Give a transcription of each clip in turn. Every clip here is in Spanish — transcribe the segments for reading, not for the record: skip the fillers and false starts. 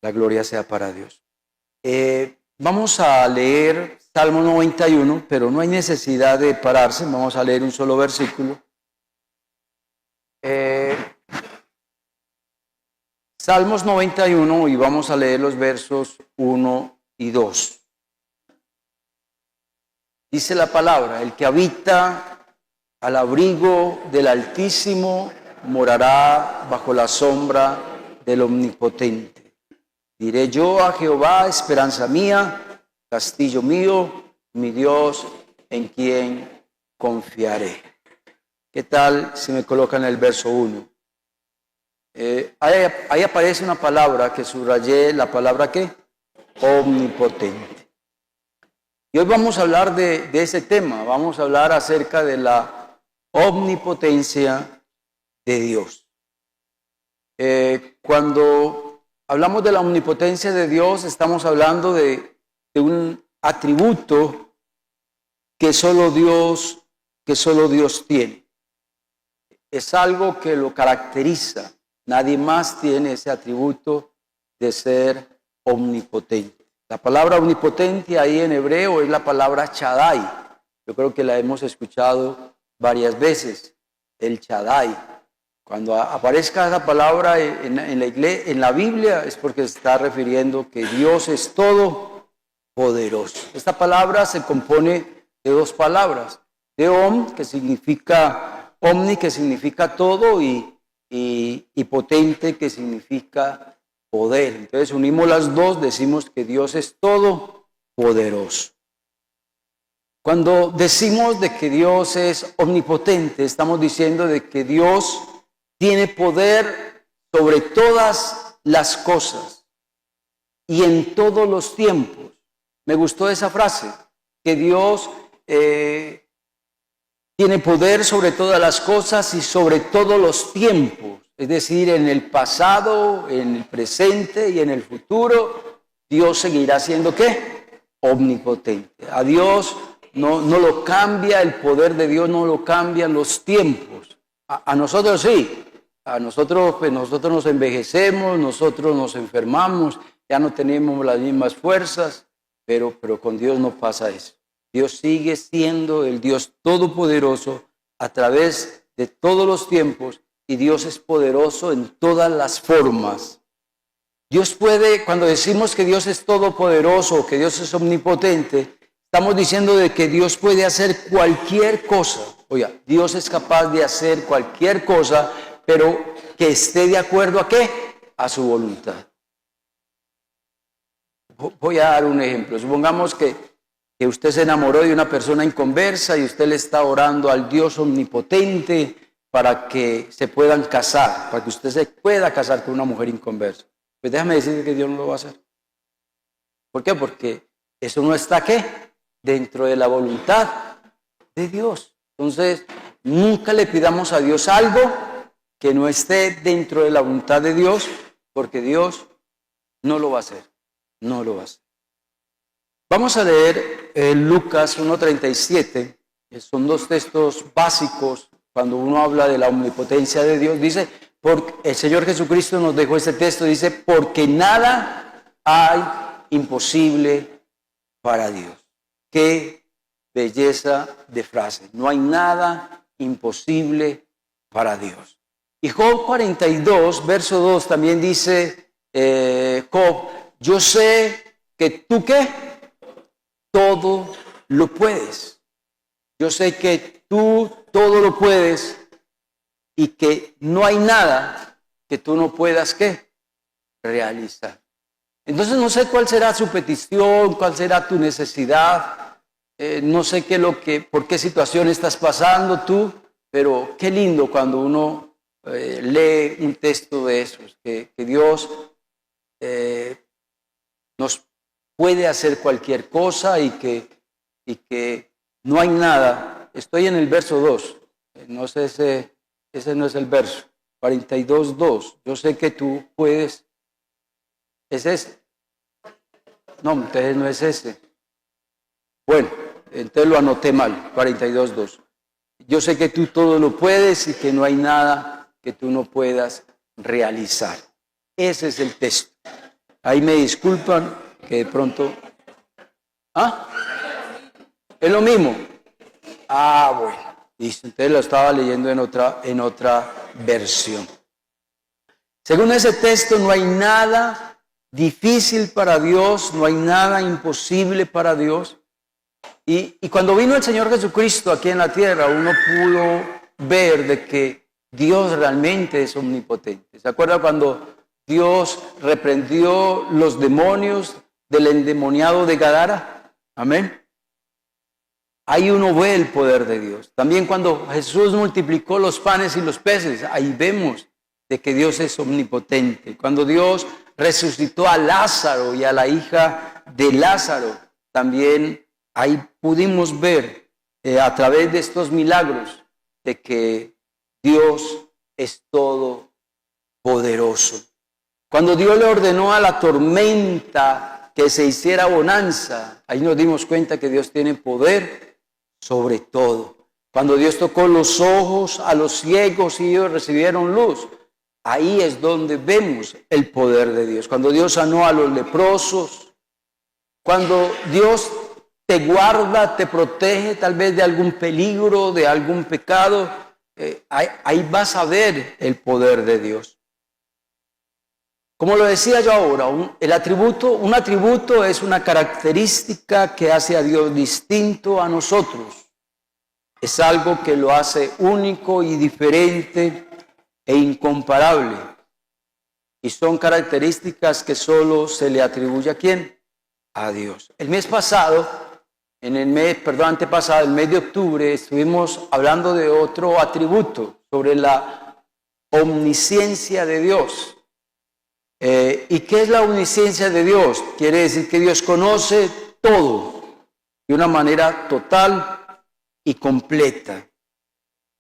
La gloria sea para Dios. Vamos a leer Salmo 91, pero no hay necesidad de pararse. Vamos a leer un solo versículo. Salmos 91 y vamos a leer los versos 1 y 2. Dice la palabra: el que habita al abrigo del Altísimo morará bajo la sombra del Omnipotente. Diré yo a Jehová, esperanza mía, castillo mío, mi Dios, en quien confiaré. ¿Qué tal si me colocan el verso 1? Ahí aparece una palabra que subrayé, la palabra ¿qué? Omnipotente. Y hoy vamos a hablar de ese tema, vamos a hablar acerca de la omnipotencia de Dios. Cuando hablamos de la omnipotencia de Dios, estamos hablando de un atributo que solo Dios tiene. Es algo que lo caracteriza. Nadie más tiene ese atributo de ser omnipotente. La palabra omnipotente ahí en hebreo es la palabra Shaddai. Yo creo que la hemos escuchado varias veces, el Shaddai. Cuando aparezca esa palabra en la Biblia es porque se está refiriendo que Dios es todopoderoso. Esta palabra se compone de dos palabras, de que significa omni, que significa todo, y potente, que significa poder. Entonces unimos las dos, decimos que Dios es todopoderoso. Cuando decimos de que Dios es omnipotente, estamos diciendo de que Dios tiene poder sobre todas las cosas y en todos los tiempos. Me gustó esa frase, que Dios tiene poder sobre todas las cosas y sobre todos los tiempos. Es decir, en el pasado, en el presente y en el futuro, Dios seguirá siendo ¿qué? Omnipotente. A Dios no lo cambia, el poder de Dios no lo cambian los tiempos. A nosotros sí, a nosotros pues nosotros nos envejecemos, nosotros nos enfermamos, ya no tenemos las mismas fuerzas, pero con Dios no pasa eso. Dios sigue siendo el Dios todopoderoso a través de todos los tiempos, y Dios es poderoso en todas las formas. Dios puede, cuando decimos que Dios es todopoderoso, que Dios es omnipotente, estamos diciendo de que Dios puede hacer cualquier cosa. Oiga, Dios es capaz de hacer cualquier cosa, pero que esté de acuerdo ¿a qué? A su voluntad. Voy a dar un ejemplo. Supongamos que usted se enamoró de una persona inconversa y usted le está orando al Dios omnipotente para que se puedan casar, para que usted se pueda casar con una mujer inconversa. Pues déjame decirle que Dios no lo va a hacer. ¿Por qué? Porque eso no está ¿qué? Dentro de la voluntad de Dios. Entonces, nunca le pidamos a Dios algo que no esté dentro de la voluntad de Dios, porque Dios no lo va a hacer. No lo va a hacer. Vamos a leer Lucas 1:37. Son dos textos básicos cuando uno habla de la omnipotencia de Dios. Dice, el Señor Jesucristo nos dejó este texto, dice, porque nada hay imposible para Dios. Qué belleza de frase. No hay nada imposible para Dios. Y Job 42, verso 2 también dice, Job, yo sé que tú ¿qué? Todo lo puedes. Yo sé que tú todo lo puedes y que no hay nada que tú no puedas ¿qué? Realizar. Entonces no sé cuál será su petición, cuál será tu necesidad, no sé por qué situación estás pasando tú, pero qué lindo cuando uno lee un texto de esos, que Dios nos puede hacer cualquier cosa y que no hay nada. Estoy en el verso 2, no sé, ese no es el verso, 42:2. Yo sé que tú puedes. ¿Es ese? No, entonces no es ese. Bueno, entonces lo anoté mal, 42:2. Yo sé que tú todo lo puedes y que no hay nada que tú no puedas realizar. Ese es el texto. Ahí me disculpan que de pronto... ¿Ah? ¿Es lo mismo? Ah, bueno. Listo, entonces lo estaba leyendo en otra versión. Según ese texto, no hay nada difícil para Dios, no hay nada imposible para Dios. Y cuando vino el Señor Jesucristo aquí en la tierra, uno pudo ver de que Dios realmente es omnipotente. ¿Se acuerda cuando Dios reprendió los demonios del endemoniado de Gadara? Amén. Ahí uno ve el poder de Dios. También cuando Jesús multiplicó los panes y los peces, ahí vemos de que Dios es omnipotente. Cuando Dios resucitó a Lázaro y a la hija de Lázaro, también ahí pudimos ver a través de estos milagros de que Dios es todopoderoso. Cuando Dios le ordenó a la tormenta que se hiciera bonanza, ahí nos dimos cuenta que Dios tiene poder sobre todo. Cuando Dios tocó los ojos a los ciegos y ellos recibieron luz, ahí es donde vemos el poder de Dios. Cuando Dios sanó a los leprosos, cuando Dios te guarda, te protege tal vez de algún peligro, de algún pecado, ahí vas a ver el poder de Dios. Como lo decía yo ahora, un atributo es una característica que hace a Dios distinto a nosotros. Es algo que lo hace único y diferente e incomparable. Y son características que solo se le atribuye ¿a quién? A Dios. El mes antepasado, el mes de octubre, estuvimos hablando de otro atributo, sobre la omnisciencia de Dios. ¿Y qué es la omnisciencia de Dios? Quiere decir que Dios conoce todo de una manera total y completa.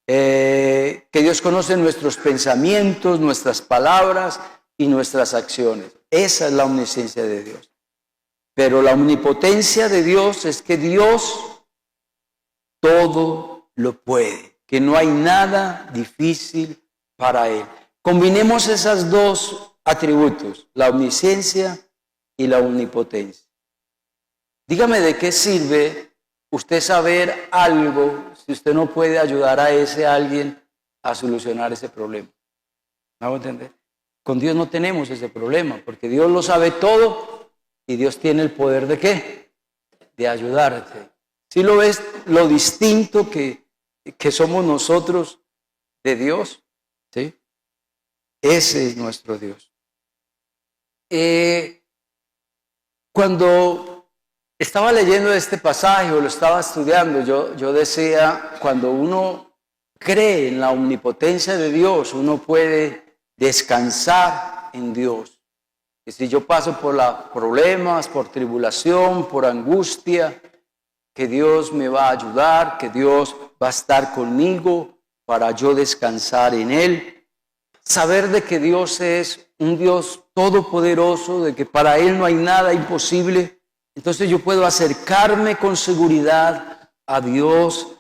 Que Dios conoce nuestros pensamientos, nuestras palabras y nuestras acciones. Esa es la omnisciencia de Dios. Pero la omnipotencia de Dios es que Dios todo lo puede, que no hay nada difícil para Él. Combinemos esas dos atributos, la omnisciencia y la omnipotencia. Dígame de qué sirve usted saber algo si usted no puede ayudar a ese alguien a solucionar ese problema. ¿Me hago entender? Con Dios no tenemos ese problema, porque Dios lo sabe todo y Dios tiene el poder ¿de qué? De ayudarte. ¿Sí lo ves lo distinto que somos nosotros de Dios? ¿Sí? Ese es nuestro Dios. Cuando estaba leyendo este pasaje o lo estaba estudiando, yo decía, cuando uno cree en la omnipotencia de Dios, uno puede descansar en Dios. Y si yo paso por problemas, por tribulación, por angustia, que Dios me va a ayudar, que Dios va a estar conmigo para yo descansar en Él. Saber de que Dios es un Dios todopoderoso, de que para Él no hay nada imposible. Entonces yo puedo acercarme con seguridad a Dios,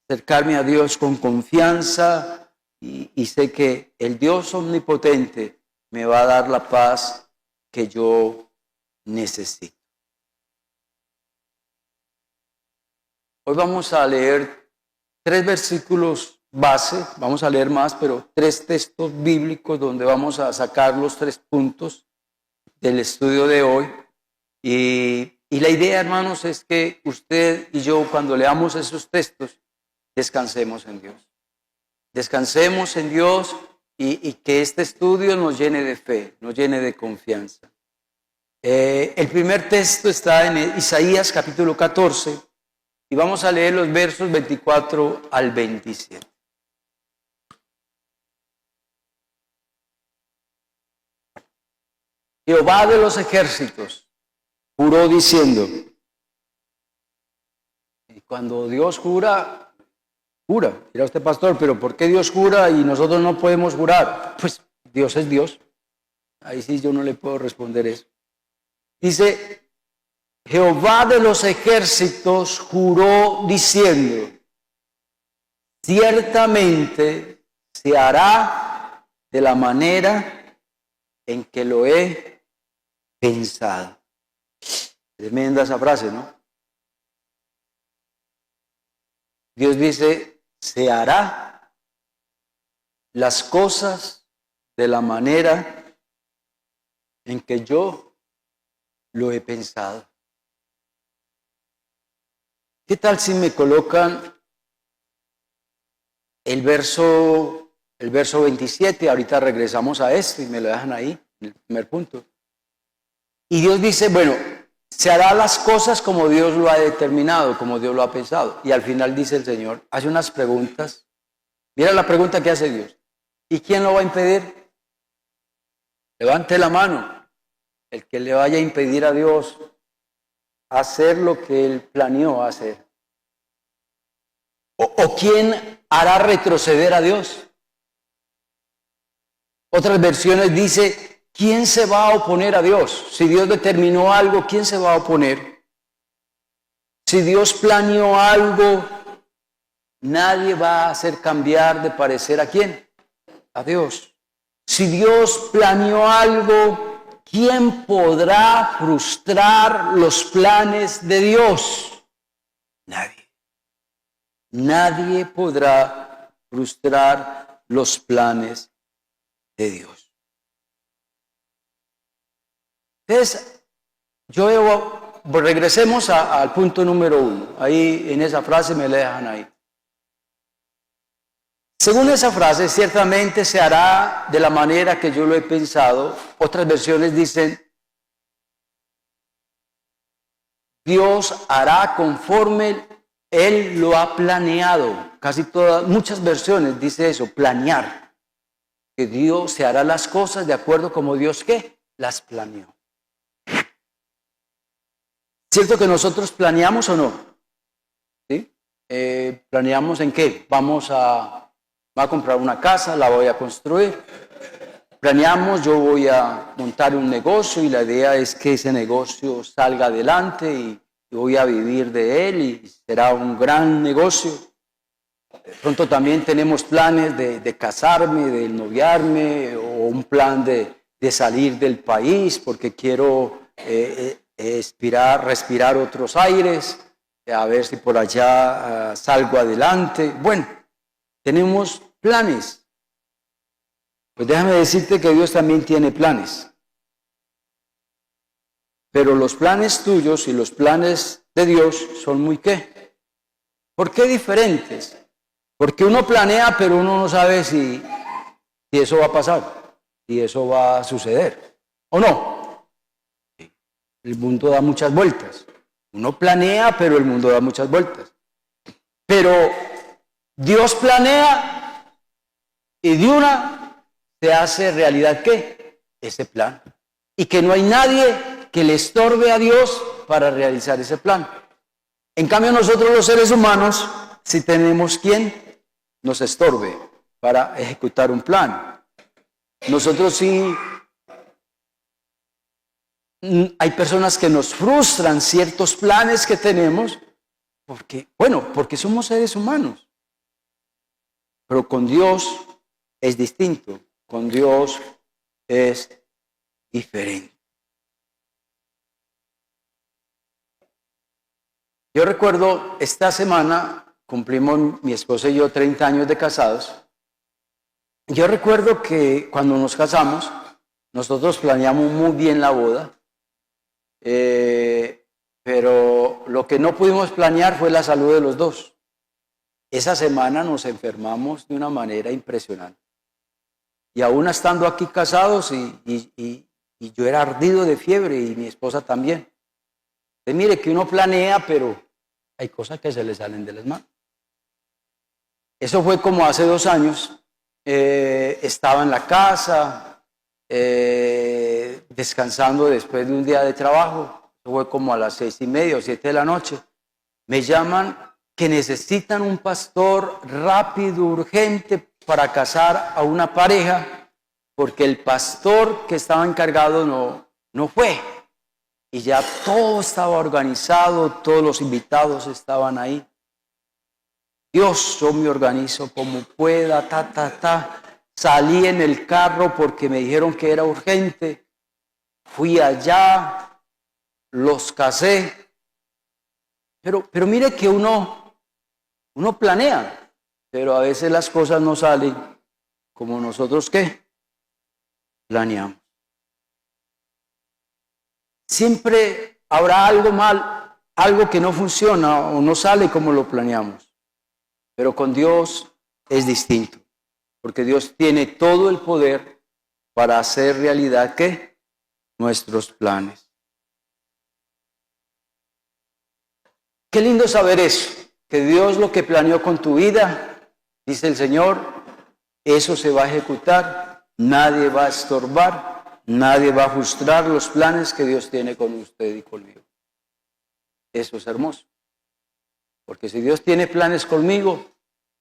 acercarme a Dios con confianza y sé que el Dios omnipotente me va a dar la paz que yo necesito. Hoy vamos a leer 3 versículos base, vamos a leer más, pero 3 textos bíblicos donde vamos a sacar los 3 puntos del estudio de hoy. Y la idea, hermanos, es que usted y yo, cuando leamos esos textos, descansemos en Dios. Descansemos en Dios y que este estudio nos llene de fe, nos llene de confianza. El primer texto está en Isaías capítulo 14 y vamos a leer los versos 24 al 27. Jehová de los ejércitos juró diciendo, y cuando Dios jura, dirá usted, pastor, pero ¿por qué Dios jura y nosotros no podemos jurar? Pues Dios es Dios. Ahí sí yo no le puedo responder eso. Dice, Jehová de los ejércitos juró diciendo, ciertamente se hará de la manera en que lo he pensado. Tremenda esa frase, ¿no? Dios dice, se hará las cosas de la manera en que yo lo he pensado. ¿Qué tal si me colocan el verso 27? Ahorita regresamos a esto y me lo dejan ahí, en el primer punto. Y Dios dice, bueno, se hará las cosas como Dios lo ha determinado, como Dios lo ha pensado. Y al final dice el Señor, hace unas preguntas. Mira la pregunta que hace Dios. ¿Y quién lo va a impedir? Levante la mano. El que le vaya a impedir a Dios hacer lo que Él planeó hacer. ¿O quién hará retroceder a Dios? Otras versiones dice, ¿quién se va a oponer a Dios? Si Dios determinó algo, ¿quién se va a oponer? Si Dios planeó algo, nadie va a hacer cambiar de parecer ¿a quién? A Dios. Si Dios planeó algo, ¿quién podrá frustrar los planes de Dios? Nadie. Nadie podrá frustrar los planes de Dios. Entonces, regresemos al punto número 1. Ahí en esa frase me la dejan ahí. Según esa frase, ciertamente se hará de la manera que yo lo he pensado. Otras versiones dicen, Dios hará conforme Él lo ha planeado. Muchas versiones dice eso, planear. Que Dios se hará las cosas de acuerdo como Dios ¿qué? Las planeó. ¿Cierto que nosotros planeamos o no? ¿Sí? ¿Planeamos en qué? Voy a comprar una casa, la voy a construir. Planeamos, yo voy a montar un negocio y la idea es que ese negocio salga adelante y voy a vivir de él y será un gran negocio. De pronto también tenemos planes de casarme, de noviarme o un plan de salir del país porque quiero respirar otros aires, a ver si por allá salgo adelante. Bueno, tenemos planes. Pues déjame decirte que Dios también tiene planes. Pero los planes tuyos y los planes de Dios son muy ¿qué? ¿Por qué diferentes? Porque uno planea, pero uno no sabe si eso va a pasar, si eso va a suceder, ¿o no? El mundo da muchas vueltas. Uno planea, pero el mundo da muchas vueltas. Pero Dios planea y de una se hace realidad ¿qué? Ese plan. Y que no hay nadie que le estorbe a Dios para realizar ese plan. En cambio nosotros los seres humanos, si tenemos quien nos estorbe para ejecutar un plan. Nosotros sí, hay personas que nos frustran ciertos planes que tenemos porque somos seres humanos. Pero con Dios es distinto, con Dios es diferente. Yo recuerdo, esta semana cumplimos mi esposa y yo 30 años de casados. Yo recuerdo que cuando nos casamos, nosotros planeamos muy bien la boda, pero lo que no pudimos planear fue la salud de los dos. Esa semana nos enfermamos de una manera impresionante. Y aún estando aquí casados, y yo era ardido de fiebre y mi esposa también. Entonces, mire que uno planea, pero hay cosas que se le salen de las manos. Eso fue como hace 2 años. Estaba en la casa, descansando después de un día de trabajo. Eso fue como a las 6:30 o 7 de la noche. Me llaman que necesitan un pastor rápido, urgente, para casar a una pareja, porque el pastor que estaba encargado no fue. Y ya todo estaba organizado, todos los invitados estaban ahí. Dios, yo me organizo como pueda, Salí en el carro porque me dijeron que era urgente. fui allá, los casé. Pero mire que uno planea, pero a veces las cosas no salen como nosotros, ¿qué? Planeamos. Siempre habrá algo mal, algo que no funciona o no sale como lo planeamos. Pero con Dios es distinto, porque Dios tiene todo el poder para hacer realidad, ¿qué? Nuestros planes. Qué lindo saber eso, que Dios lo que planeó con tu vida, dice el Señor, eso se va a ejecutar, nadie va a estorbar, nadie va a frustrar los planes que Dios tiene con usted y conmigo. Eso es hermoso, porque si Dios tiene planes conmigo,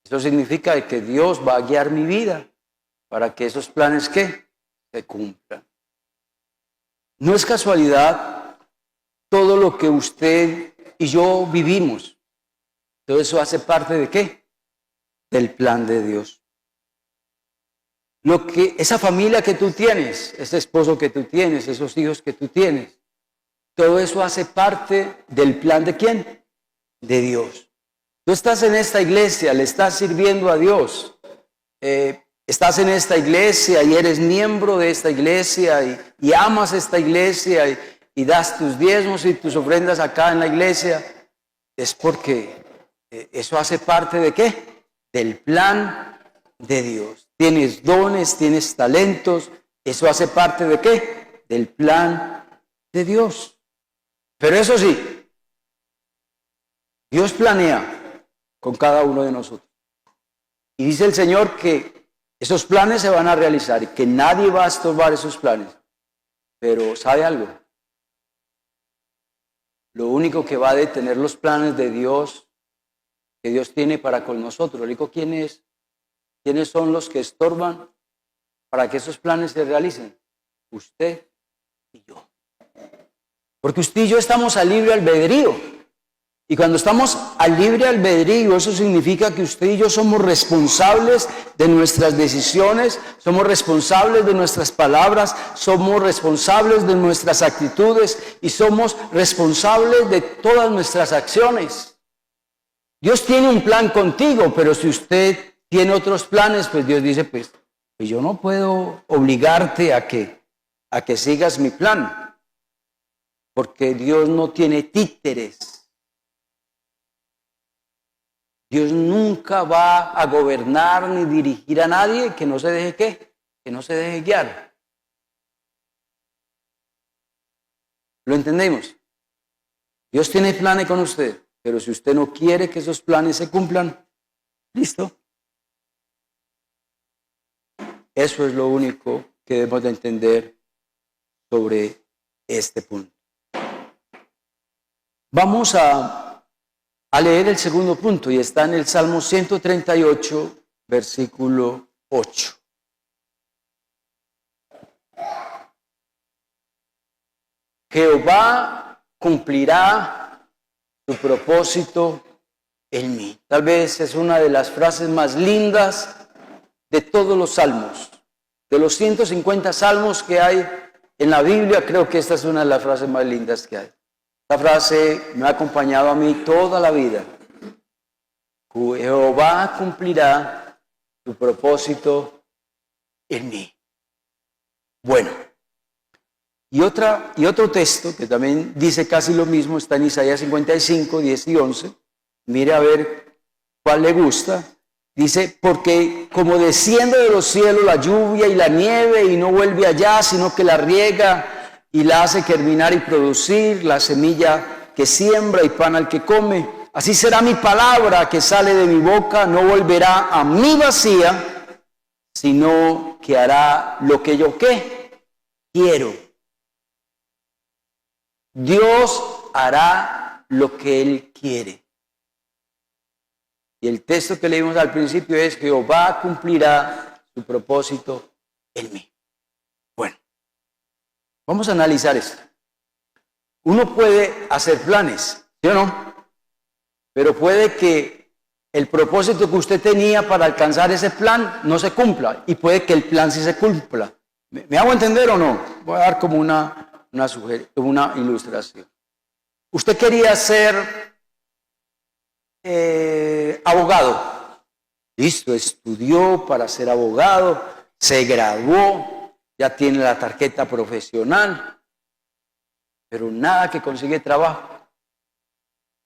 eso significa que Dios va a guiar mi vida para que esos planes, ¿qué? Se cumplan. No es casualidad todo lo que usted y yo vivimos. Todo eso hace parte ¿de qué? Del plan de Dios. Esa familia que tú tienes, ese esposo que tú tienes, esos hijos que tú tienes, todo eso hace parte del plan ¿de quién? De Dios. Tú estás en esta iglesia, le estás sirviendo a Dios. Estás en esta iglesia y eres miembro de esta iglesia y amas esta iglesia y das tus diezmos y tus ofrendas acá en la iglesia. Es porque eso hace parte ¿de qué? Del plan de Dios. Tienes dones, tienes talentos. Eso hace parte ¿de qué? Del plan de Dios. Pero eso sí, Dios planea con cada uno de nosotros. Y dice el Señor que esos planes se van a realizar y que nadie va a estorbar esos planes. Pero ¿sabe algo? Lo único que va a detener los planes de Dios, que Dios tiene para con nosotros, lo único ¿quiénes son los que estorban para que esos planes se realicen? Usted y yo. Porque usted y yo estamos al libre albedrío. Y cuando estamos al libre albedrío, eso significa que usted y yo somos responsables de nuestras decisiones, somos responsables de nuestras palabras, somos responsables de nuestras actitudes y somos responsables de todas nuestras acciones. Dios tiene un plan contigo, pero si usted tiene otros planes, pues Dios dice, pues yo no puedo obligarte a que sigas mi plan, porque Dios no tiene títeres. Dios nunca va a gobernar ni dirigir a nadie que no se deje ¿qué? Que no se deje guiar. ¿Lo entendemos? Dios tiene planes con usted, pero si usted no quiere que esos planes se cumplan, listo. Eso es lo único que debemos de entender sobre este punto. Vamos a leer el segundo punto y está en el Salmo 138, versículo 8. Jehová cumplirá su propósito en mí. Tal vez es una de las frases más lindas de todos los salmos. De los 150 salmos que hay en la Biblia, creo que esta es una de las frases más lindas que hay. Esta frase me ha acompañado a mí toda la vida. Jehová cumplirá su propósito en mí. Bueno, y otro texto que también dice casi lo mismo, está en Isaías 55, 10 y 11. Mire a ver cuál le gusta. Dice, porque como desciende de los cielos la lluvia y la nieve y no vuelve allá, sino que la riega y la hace germinar y producir, la semilla que siembra y pan al que come. Así será mi palabra que sale de mi boca, no volverá a mí vacía, sino que hará lo que yo ¿qué? Quiero. Dios hará lo que Él quiere. Y el texto que leímos al principio es: Jehová cumplirá su propósito en mí. Bueno, vamos a analizar esto. Uno puede hacer planes, ¿sí o no? Pero puede que el propósito que usted tenía para alcanzar ese plan no se cumpla, y puede que el plan sí se cumpla. ¿Me hago entender o no? Voy a dar como una una ilustración. Usted quería ser abogado. Listo, estudió para ser abogado, se graduó, ya tiene la tarjeta profesional, pero nada que consigue trabajo.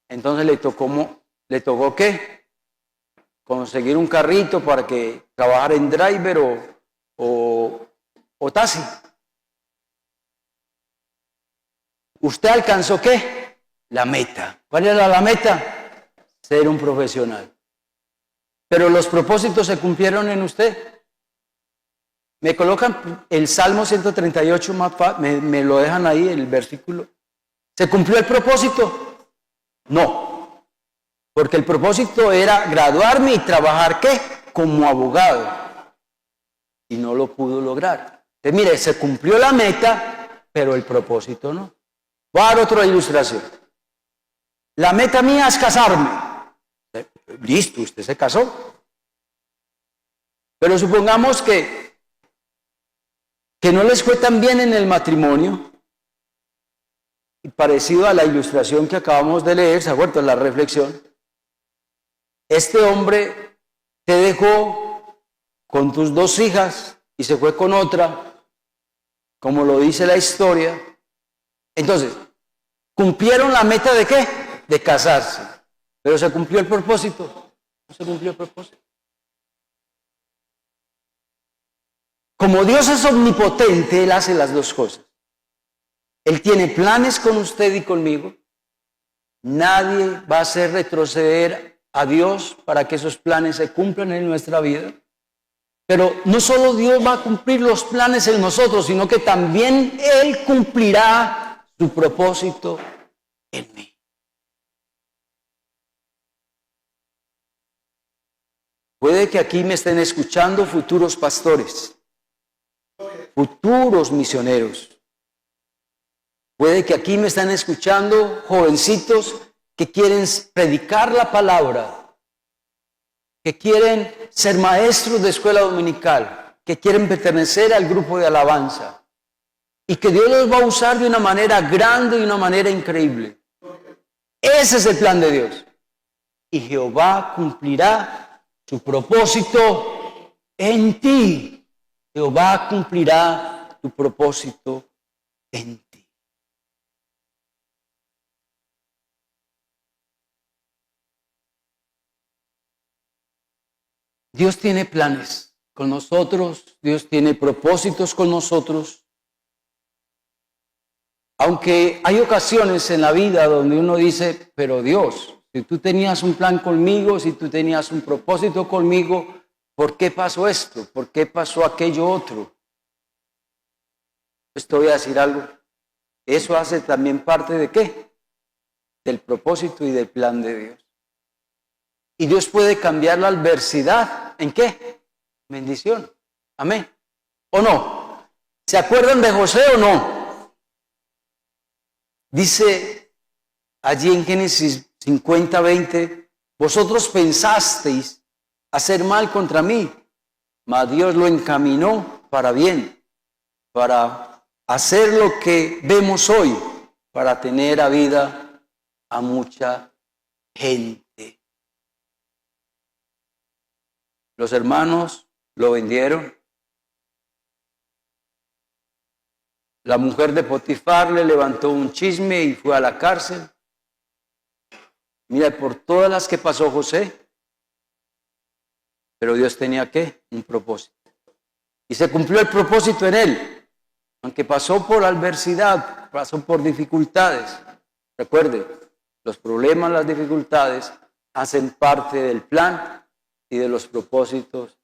Entonces le tocó ¿qué? Conseguir un carrito para que trabajara en driver o taxi. ¿Usted alcanzó qué? La meta. ¿Cuál era la meta? Ser un profesional. Pero los propósitos se cumplieron en usted. Me colocan el Salmo 138, me lo dejan ahí, el versículo. ¿Se cumplió el propósito? No. Porque el propósito era graduarme y trabajar ¿qué? Como abogado. Y no lo pudo lograr. Entonces, mire, se cumplió la meta, pero el propósito no. Voy a dar otra ilustración. La meta mía es casarme. Listo, usted se casó. Pero supongamos que no les fue tan bien en el matrimonio. Y parecido a la ilustración que acabamos de leer, ¿se acuerdan? La reflexión. Este hombre te dejó con tus 2 hijas y se fue con otra, como lo dice la historia. Entonces, ¿cumplieron la meta de qué? De casarse. Pero ¿se cumplió el propósito? No se cumplió el propósito. Como Dios es omnipotente, Él hace las 2 cosas. Él tiene planes con usted y conmigo. Nadie va a hacer retroceder a Dios para que esos planes se cumplan en nuestra vida. Pero no solo Dios va a cumplir los planes en nosotros, sino que también Él cumplirá su propósito en mí. Puede que aquí me estén escuchando futuros pastores, futuros misioneros. Puede que aquí me están escuchando jovencitos que quieren predicar la palabra, que quieren ser maestros de escuela dominical, que quieren pertenecer al grupo de alabanza y que Dios los va a usar de una manera grande y una manera increíble. Ese es el plan de Dios. Y Jehová cumplirá su propósito en ti. Jehová cumplirá tu propósito en ti. Dios tiene planes con nosotros, Dios tiene propósitos con nosotros. Aunque hay ocasiones en la vida donde uno dice, pero Dios, si tú tenías un plan conmigo, si tú tenías un propósito conmigo, ¿por qué pasó esto? ¿Por qué pasó aquello otro? Pues te voy a decir algo. Eso hace también parte ¿de qué? Del propósito y del plan de Dios. Y Dios puede cambiar la adversidad. ¿En qué? Bendición. Amén. ¿O no? ¿Se acuerdan de José o no? Dice allí en Génesis 50:20, vosotros pensasteis hacer mal contra mí, mas Dios lo encaminó para bien, para hacer lo que vemos hoy, para tener a vida a mucha gente. Los hermanos lo vendieron. La mujer de Potifar le levantó un chisme y fue a la cárcel. Mira, por todas las que pasó José, pero Dios tenía ¿qué? Un propósito. Y se cumplió el propósito en él, aunque pasó por adversidad, pasó por dificultades. Recuerde, los problemas, las dificultades hacen parte del plan y de los propósitos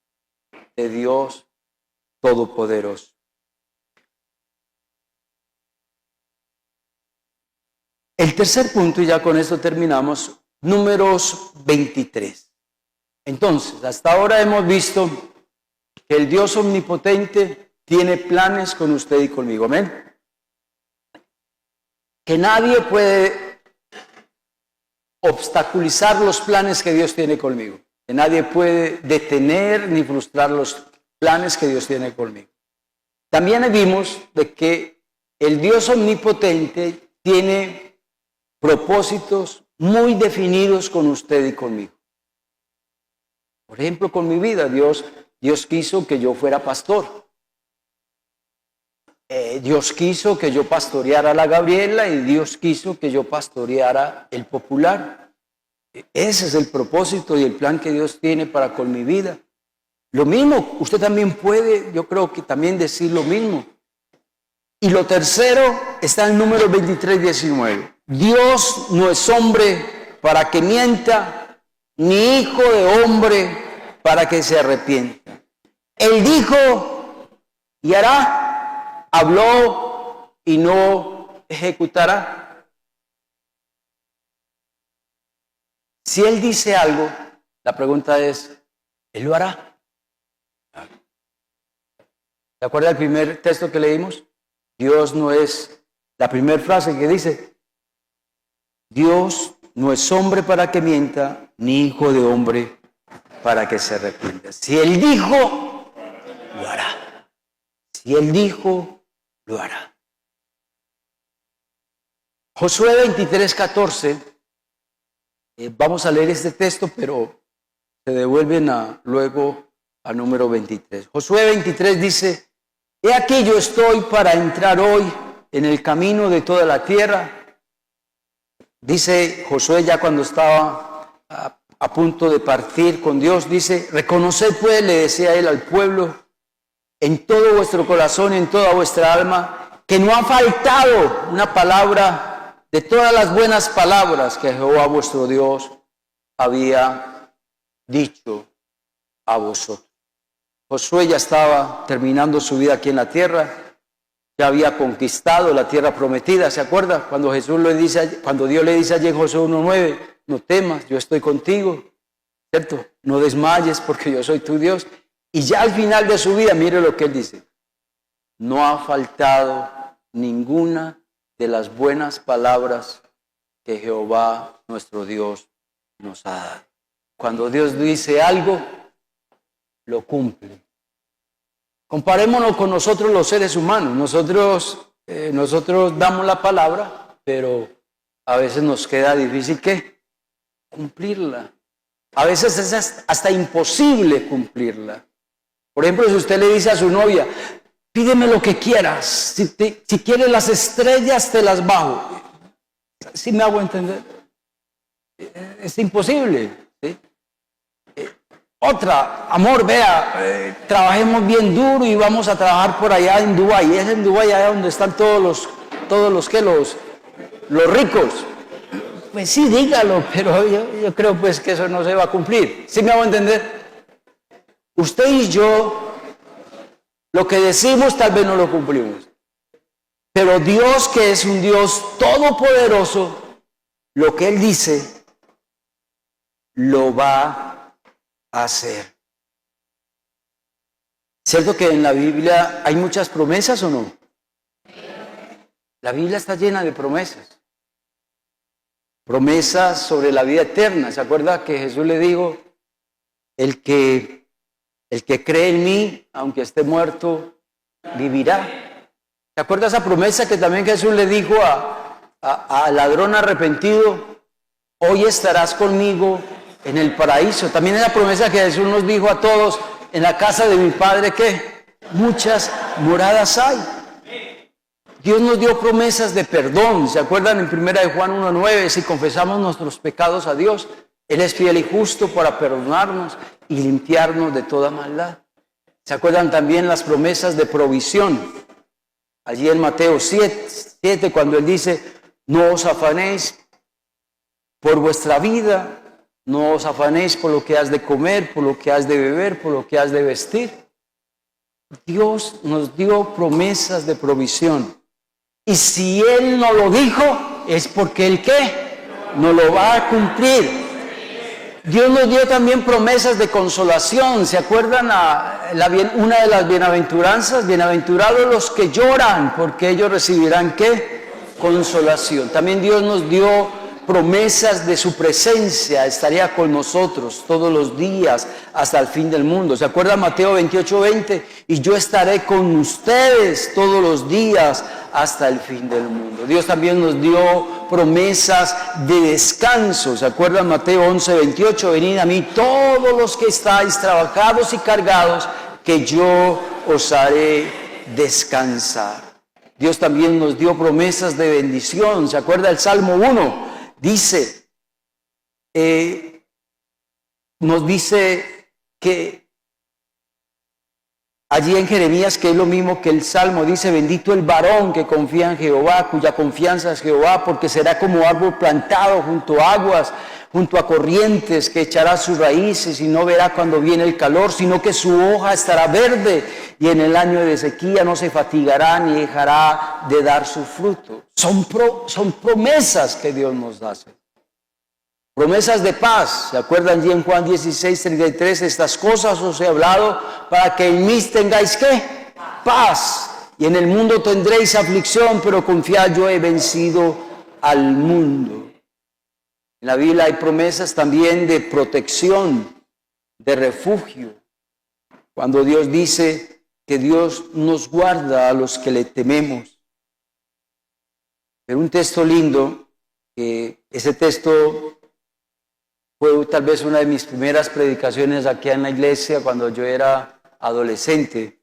de Dios Todopoderoso. El tercer punto, y ya con esto terminamos, Números 23. Entonces, hasta ahora hemos visto que el Dios omnipotente tiene planes con usted y conmigo. Amén. Que nadie puede obstaculizar los planes que Dios tiene conmigo. Que nadie puede detener ni frustrar los planes que Dios tiene conmigo. También vimos de que el Dios omnipotente tiene propósitos muy definidos con usted y conmigo. Por ejemplo, con mi vida, Dios quiso que yo fuera pastor. Dios quiso que yo pastoreara la Gabriela y Dios quiso que yo pastoreara el Popular. Ese es el propósito y el plan que Dios tiene para con mi vida. Lo mismo, usted también puede, yo creo que también decir lo mismo. Y lo tercero está en Números 23:19. Dios no es hombre para que mienta, ni hijo de hombre para que se arrepienta. Él dijo y hará, habló y no ejecutará. Si Él dice algo, la pregunta es, ¿Él lo hará? ¿Se acuerda del primer texto que leímos? Dios no es, la primera frase que dice, Dios no es hombre para que mienta, ni hijo de hombre para que se arrepienta. Si Él dijo, lo hará. Si Él dijo, lo hará. Josué 23:14, vamos a leer este texto, pero se devuelven luego a número 23. Josué 23 dice, he aquí yo estoy para entrar hoy en el camino de toda la tierra. Dice Josué ya cuando estaba a punto de partir con Dios, dice, reconoced pues, le decía él al pueblo, en todo vuestro corazón, en toda vuestra alma, que no ha faltado una palabra de todas las buenas palabras que Jehová vuestro Dios había dicho a vosotros. Josué ya estaba terminando su vida aquí en la tierra, ya había conquistado la tierra prometida, ¿se acuerda? Cuando Dios le dice allí en Josué 1:9, no temas, yo estoy contigo, ¿cierto? No desmayes porque yo soy tu Dios. Y ya al final de su vida, mire lo que él dice, no ha faltado ninguna de las buenas palabras que Jehová nuestro Dios nos ha dado. Cuando Dios dice algo, lo cumple. Comparémonos con nosotros los seres humanos. Nosotros damos la palabra, pero a veces nos queda difícil ¿qué? Cumplirla. A veces es hasta imposible cumplirla. Por ejemplo, si usted le dice a su novia, pídeme lo que quieras, si quieres las estrellas te las bajo. ¿Sí me hago entender? Es imposible, ¿sí? Otra, amor, vea, trabajemos bien duro y vamos a trabajar por allá en Dubái. Es en Dubái allá donde están todos los ricos. Pues sí, dígalo, pero yo creo pues que eso no se va a cumplir. ¿Sí me hago entender? Usted y yo, lo que decimos tal vez no lo cumplimos. Pero Dios, que es un Dios todopoderoso, lo que Él dice, lo va a hacer. ¿Cierto que en la Biblia hay muchas promesas o no? La Biblia está llena de promesas. Promesas sobre la vida eterna. ¿Se acuerda que Jesús le dijo, el que cree en mí, aunque esté muerto, vivirá? ¿Se acuerda esa promesa que también Jesús le dijo al ladrón arrepentido? Hoy estarás conmigo en el paraíso. También es la promesa que Jesús nos dijo a todos, en la casa de mi Padre, que muchas moradas hay. Dios nos dio promesas de perdón. ¿Se acuerdan en 1 Juan 1:9? Si confesamos nuestros pecados a Dios, Él es fiel y justo para perdonarnos y limpiarnos de toda maldad. ¿Se acuerdan también las promesas de provisión? Allí en Mateo 7, cuando Él dice, no os afanéis por vuestra vida, no os afanéis por lo que has de comer, por lo que has de beber, por lo que has de vestir. Dios nos dio promesas de provisión. Y si Él no lo dijo, es porque Él ¿qué? No lo va a cumplir. Dios nos dio también promesas de consolación. ¿Se acuerdan una de las bienaventuranzas? Bienaventurados los que lloran, porque ellos recibirán ¿qué? Consolación. También Dios nos dio promesas de su presencia. Estaría con nosotros todos los días hasta el fin del mundo. ¿Se acuerdan Mateo 28:20? Y yo estaré con ustedes todos los días hasta el fin del mundo. Dios también nos dio promesas de descanso. ¿Se acuerdan Mateo 11:28? Venid a mí todos los que estáis trabajados y cargados, que yo os haré descansar. Dios también nos dio promesas de bendición. ¿Se acuerda el Salmo 1? Dice, nos dice que allí en Jeremías, que es lo mismo que el Salmo, dice, bendito el varón que confía en Jehová, cuya confianza es Jehová, porque será como árbol plantado junto a aguas, junto a corrientes, que echará sus raíces y no verá cuando viene el calor, sino que su hoja estará verde y en el año de sequía no se fatigará ni dejará de dar su fruto. Son promesas que Dios nos hace. Promesas de paz. ¿Se acuerdan allí en Juan 16:33? Estas cosas os he hablado para que en mí tengáis ¿qué? Paz. Y en el mundo tendréis aflicción, pero confiad, yo he vencido al mundo. En la Biblia hay promesas también de protección, de refugio. Cuando Dios dice que Dios nos guarda a los que le tememos. Pero un texto lindo, que ese texto fue tal vez una de mis primeras predicaciones aquí en la iglesia cuando yo era adolescente.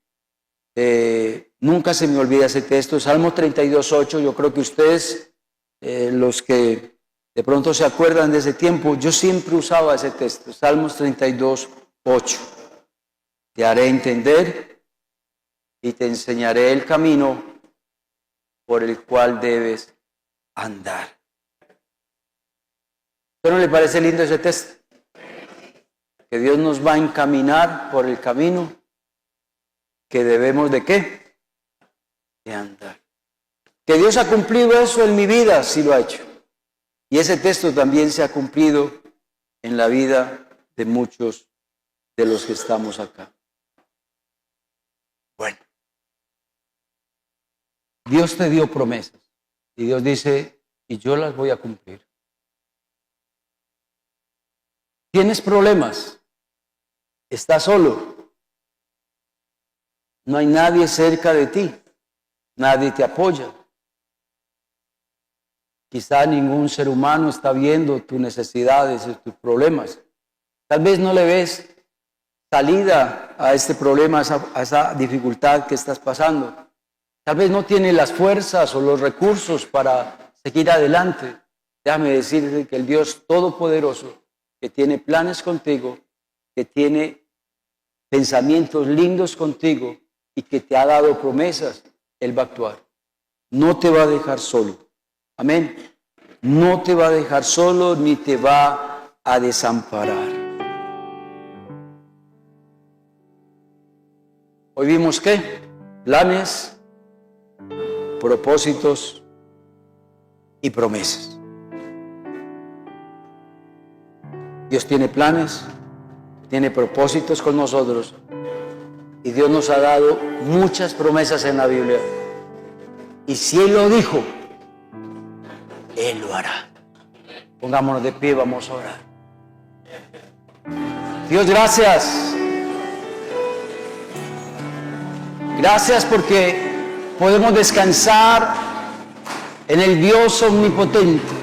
Nunca se me olvida ese texto, Salmo 32:8. Yo creo que ustedes, los que de pronto se acuerdan de ese tiempo, yo siempre usaba ese texto, Salmos 32:8. Te haré entender y te enseñaré el camino por el cual debes andar. ¿No le parece lindo ese texto? Que Dios nos va a encaminar por el camino que debemos ¿de qué? De andar. Que Dios ha cumplido eso en mi vida, sí lo ha hecho. Y ese texto también se ha cumplido en la vida de muchos de los que estamos acá. Bueno, Dios te dio promesas y Dios dice, y yo las voy a cumplir. ¿Tienes problemas? ¿Estás solo? No hay nadie cerca de ti, nadie te apoya. Quizá ningún ser humano está viendo tus necesidades y tus problemas. Tal vez no le ves salida a este problema, a esa dificultad que estás pasando. Tal vez no tiene las fuerzas o los recursos para seguir adelante. Déjame decirte que el Dios Todopoderoso, que tiene planes contigo, que tiene pensamientos lindos contigo y que te ha dado promesas, Él va a actuar. No te va a dejar solo. Amén. No te va a dejar solo ni te va a desamparar. Hoy vimos ¿qué? Planes, propósitos y promesas. Dios tiene planes, tiene propósitos con nosotros y Dios nos ha dado muchas promesas en la Biblia. Y si Él lo dijo, Él lo hará. Pongámonos de pie, vamos a orar. Dios, gracias. Gracias porque podemos descansar en el Dios omnipotente.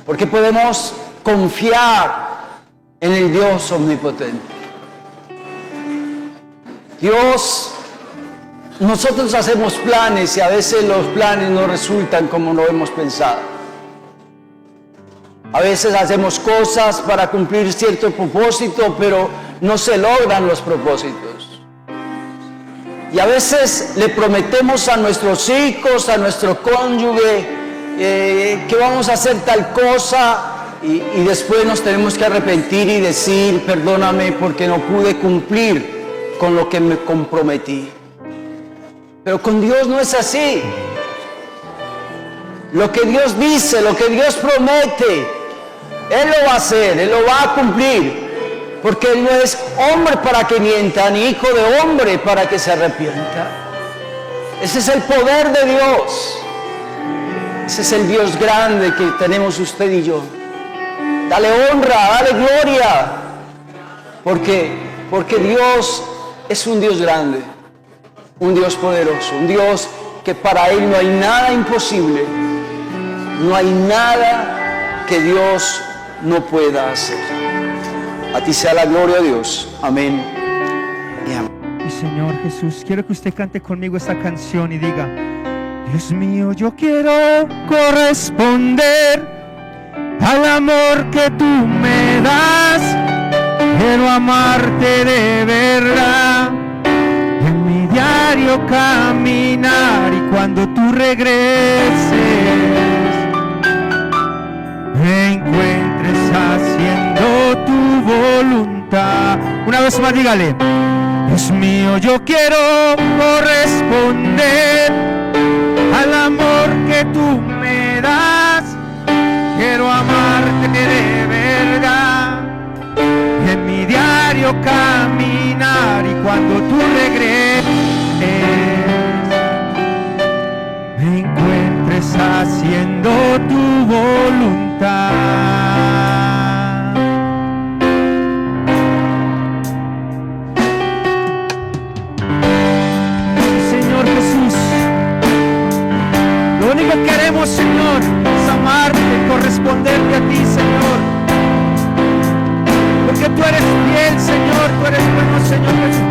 Porque podemos confiar en el Dios omnipotente. Dios, nosotros hacemos planes y a veces los planes no resultan como lo hemos pensado. A veces hacemos cosas para cumplir cierto propósito, pero no se logran los propósitos. Y a veces le prometemos a nuestros hijos, a nuestro cónyuge, que vamos a hacer tal cosa y después nos tenemos que arrepentir y decir, perdóname porque no pude cumplir con lo que me comprometí. Pero con Dios no es así. Lo que Dios dice, lo que Dios promete, Él lo va a hacer, Él lo va a cumplir. Porque Él no es hombre para que mienta, ni hijo de hombre para que se arrepienta. Ese es el poder de Dios. Ese es el Dios grande que tenemos usted y yo. Dale honra, dale gloria, porque Dios es un Dios grande, un Dios poderoso, un Dios que para Él no hay nada imposible, no hay nada que Dios no pueda hacer. A ti sea la gloria, Dios. Amén y amén. Y Señor Jesús, quiero que usted cante conmigo esta canción y diga: Dios mío, yo quiero corresponder al amor que tú me das. Quiero amarte de verdad, en mi diario caminar, y cuando tú regreses me encuentres haciendo tu voluntad. Una vez más dígale: Dios mío, yo quiero corresponder al amor que tú me das. Quiero amarte de verdad, en mi diario caminar, y cuando tú regreses me encuentres haciendo tu voluntad. Señor Jesús, lo único que queremos, Señor, es amarte, corresponderte a ti, Señor, porque tú eres fiel, Señor, tú eres bueno, Señor Jesús.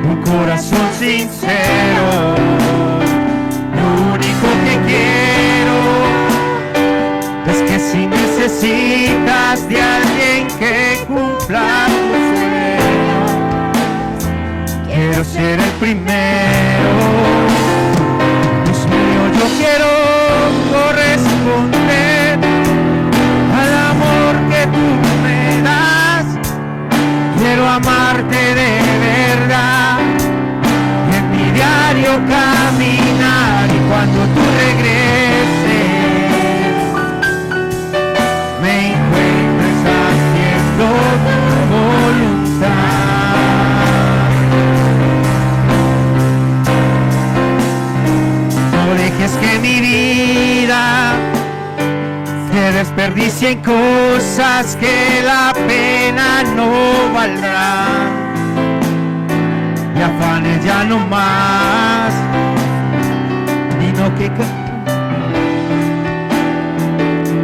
Un corazón sincero, lo único que quiero es que si necesitas de alguien que cumpla tus sueños, quiero ser el primero. Dios mío, yo quiero corresponder al amor que tú me das. Quiero amarte de verdad, y en mi diario caminar, y cuando tú regreses me encuentres haciendo tu voluntad. No dejes que mi vida se desperdicie en cosas que la pena no valdrá, y afanes ya no más, sino que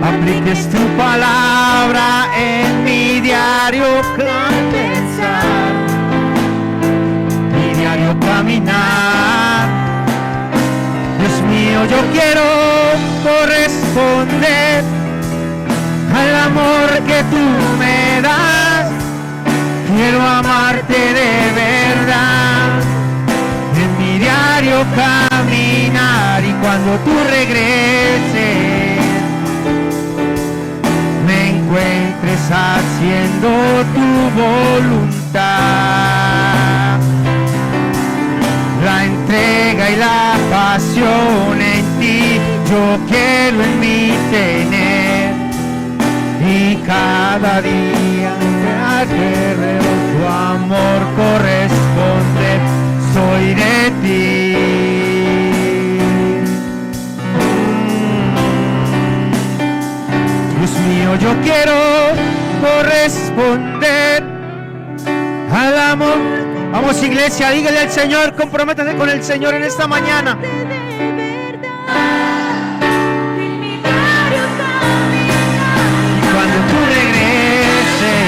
apliques tu palabra en mi diario pensar, mi diario caminar. Dios mío, yo quiero corresponder al amor que tú me das. Quiero amarte de verdad, en mi diario caminar, y cuando tú regreses me encuentres haciendo tu voluntad. La entrega y la pasión en ti yo quiero en mí tener, y cada día alrededor tu amor corresponde, soy de ti. Dios mío, yo quiero corresponder al amor. Vamos, iglesia, dígale al Señor, comprométete con el Señor en esta mañana. Y cuando tú regreses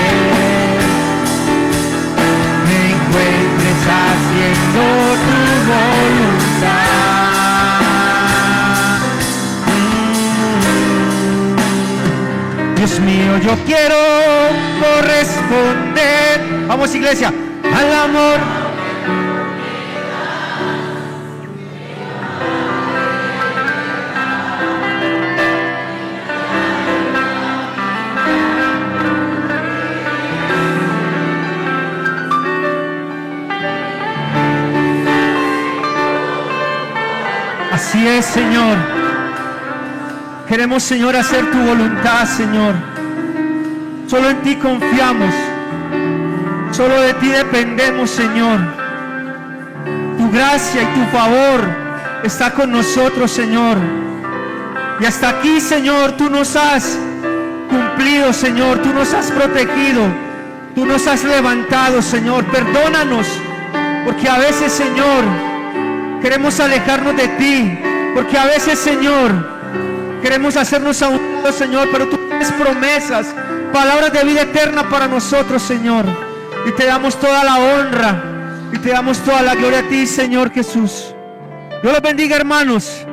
me encuentres haciendo tu voluntad. Dios mío, yo quiero corresponder. Vamos, iglesia, al amor. Así es, Señor. Queremos, Señor, hacer tu voluntad, Señor. Solo en ti confiamos. Solo de ti dependemos, Señor. Tu gracia y tu favor está con nosotros, Señor. Y hasta aquí, Señor, tú nos has cumplido, Señor. Tú nos has protegido. Tú nos has levantado, Señor. Perdónanos, porque a veces, Señor, queremos alejarnos de ti. Porque a veces, Señor, queremos hacernos a un lado, Señor. Pero tú tienes promesas, palabras de vida eterna para nosotros, Señor. Y te damos toda la honra y te damos toda la gloria a ti, Señor Jesús. Dios los bendiga, hermanos.